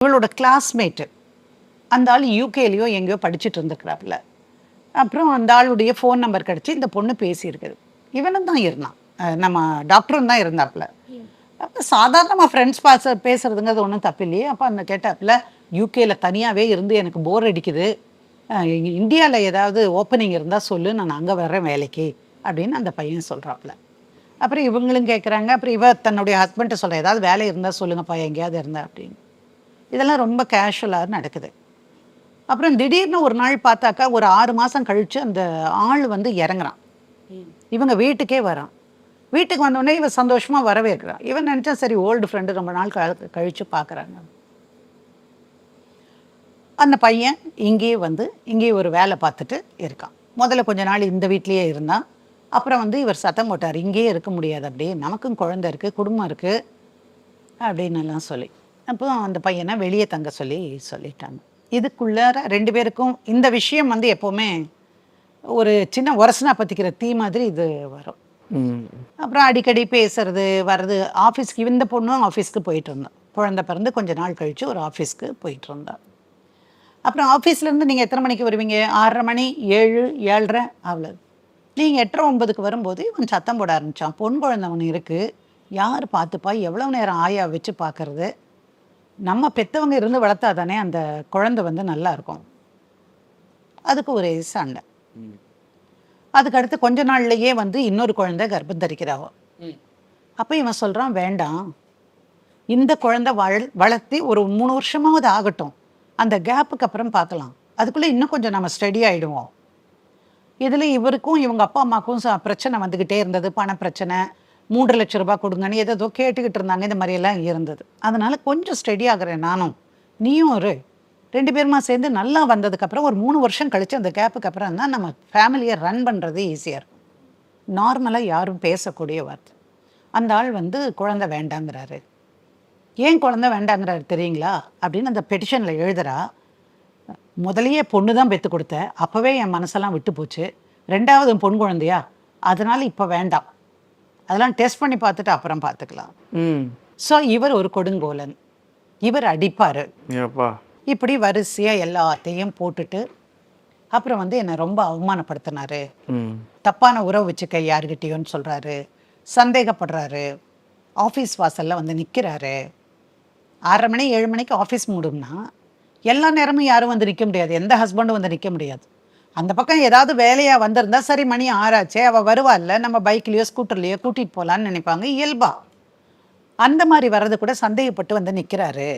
இவளோட கிளாஸ்மேட்டு அந்த ஆள் யூகேலையோ எங்கேயோ படிச்சுட்டு இருந்துக்கிறாப்புல. அப்புறம் அந்த ஆளுடைய ஃபோன் நம்பர் கிடச்சி இந்த பொண்ணு பேசியிருக்குது. இவனும் தான் இருந்தான், நம்ம டாக்டரும் தான் இருந்தாப்புல. அப்போ சாதாரணமாக ஃப்ரெண்ட்ஸ் பேசுறதுங்கிறது ஒன்றும் தப்பு இல்லையே. அப்போ அந்த கேட்டாப்புல, யூகேல தனியாகவே இருந்து எனக்கு போர் அடிக்குது, இந்தியாவில் ஏதாவது ஓப்பனிங் இருந்தால் சொல்லு, நான் அங்கே வர்றேன் வேலைக்கு அப்படின்னு அந்த பையன் சொல்கிறாப்புல. அப்புறம் இவங்களும் கேட்குறாங்க. அப்புறம் இவ தன்னுடைய ஹஸ்பண்ட்டை சொல்கிறேன், ஏதாவது வேலை இருந்தால் சொல்லுங்கப்பா எங்கேயாவது இருந்தால் அப்படின்னு. இதெல்லாம் ரொம்ப கேஷுவலாக நடக்குது. அப்புறம் திடீர்னு ஒரு நாள் பார்த்தாக்கா ஒரு 6 மாதம் கழித்து அந்த ஆள் வந்து இறங்குறான். இவங்க வீட்டுக்கே வரான். வீட்டுக்கு வந்தோடனே இவன் சந்தோஷமாக வரவேற்கிறான். இவன் நினச்சா சரி ஓல்டு ஃப்ரெண்டு ரொம்ப நாள் கழித்து பார்க்குறாங்க. அந்த பையன் இங்கேயே வந்து இங்கேயே ஒரு வேலை பார்த்துட்டு இருக்கான். முதல்ல கொஞ்ச நாள் இந்த வீட்லேயே இருந்தான். அப்புறம் வந்து இவர் சத்தம் போட்டார், இங்கேயே இருக்க முடியாது, அப்படியே நமக்கும் குழந்தை இருக்குது, குடும்பம் இருக்குது அப்படின்னு எல்லாம் சொல்லி. அப்போ அந்த பையனை வெளியே தங்க சொல்லிட்டாங்க. இதுக்குள்ளார 2 பேருக்கும் இந்த விஷயம் வந்து எப்போவுமே ஒரு சின்ன உரசனா பற்றிக்கிற தீ மாதிரி இது வரும். அப்புறம் அடிக்கடி பேசுறது வர்றது. ஆஃபீஸ்க்கு இந்த பொண்ணும் ஆஃபீஸ்க்கு போயிட்டு இருந்தான். குழந்தை பிறந்து கொஞ்ச நாள் கழித்து ஒரு ஆஃபீஸ்க்கு போயிட்டு இருந்தான். அப்புறம் ஆஃபீஸ்லேருந்து நீங்கள் எத்தனை மணிக்கு வருவீங்க? 6:30 மணி, 7, 7:30 அவ்வளோ. நீங்கள் 8:30, 9க்கு வரும்போது இவன் சத்தம் போட ஆரம்பித்தான், பொன் குழந்தை ஒன்று இருக்குது, யார் பார்த்துப்பா, எவ்வளோ நேரம் ஆயா வச்சு பார்க்கறது, நம்ம பெற்றவங்க இருந்து வளர்த்தா தானே அந்த குழந்தை வந்து நல்லா இருக்கும். அதுக்கு ஒரே சண்டை. அதுக்கடுத்து கொஞ்ச நாள்லையே வந்து இன்னொரு குழந்தை கர்ப்பம் தரிக்கிறாவோ. அப்போ இவன் சொல்கிறான், வேண்டாம், இந்த குழந்தை வளர்த்தி ஒரு 3 வருஷமாவது ஆகட்டும், அந்த கேப்புக்கு அப்புறம் பார்க்கலாம், அதுக்குள்ளே இன்னும் கொஞ்சம் நம்ம ஸ்டடி ஆகிடுவோம். இதில் இவருக்கும் இவங்க அப்பா அம்மாவுக்கும் பிரச்சனை வந்துக்கிட்டே இருந்தது, பண பிரச்சனை, 3 லட்சம் ரூபாய் கொடுங்கன்னு ஏதோ கேட்டுக்கிட்டு இருந்தாங்க. இந்த மாதிரியெல்லாம் இருந்தது. அதனால் கொஞ்சம் ஸ்டடி ஆகிறேன் நானும், நீயும் ஒரு 2 பேருமா சேர்ந்து நல்லா வந்ததுக்கப்புறம் ஒரு 3 வருஷம் கழித்து அந்த கேப்புக்கு அப்புறம் தான் நம்ம ஃபேமிலியை ரன் பண்ணுறது ஈஸியாக இருக்கும். நார்மலாக யாரும் பேசக்கூடிய வார்த்தை. அந்த ஆள் வந்து குழந்தை வேண்டாங்கிறாரு. ஏன் குழந்தை வேண்டாங்கிறாரு தெரியுங்களா அப்படின்னு அந்த பெட்டிஷனில் எழுதுறா. முதலையே பொண்ணு தான் பெற்று கொடுத்த, அப்போவே என் மனசெல்லாம் விட்டு போச்சு, 2வது பொன் குழந்தையா, அதனால் இப்போ வேண்டாம், அதெல்லாம் டெஸ்ட் பண்ணி பார்த்துட்டு அப்புறம் பார்த்துக்கலாம். ஸோ இவர் ஒரு கொடுங்கோலன், இவர் அடிப்பார். இப்படி வரிசையாக எல்லாத்தையும் போட்டுட்டு அப்புறம் வந்து என்னை ரொம்ப அவமானப்படுத்தினாரு, தப்பான உறவு வச்சுக்க யாருக்கிட்டேயோன்னு சொல்கிறாரு, சந்தேகப்படுறாரு, ஆஃபீஸ் வாசலில் வந்து நிற்கிறாரு. 6:30 மணி 7 மணிக்கு ஆஃபீஸ் மூடும்னா எல்லா நேரமும் யாரும் வந்து நிற்க முடியாது, எந்த ஹஸ்பண்டும் வந்து நிற்க முடியாது. அந்த பக்கம் ஏதாவது வேலையாக வந்திருந்தா சரி மணி 6 ஆச்சே, அவள் வருவாள்ல, நம்ம பைக்லேயோ ஸ்கூட்டர்லேயோ கூட்டிகிட்டு போகலான்னு நினைப்பாங்க இயல்பா. அந்த மாதிரி வர்றது கூட சந்தேகப்பட்டு வந்து நிற்கிறாரு.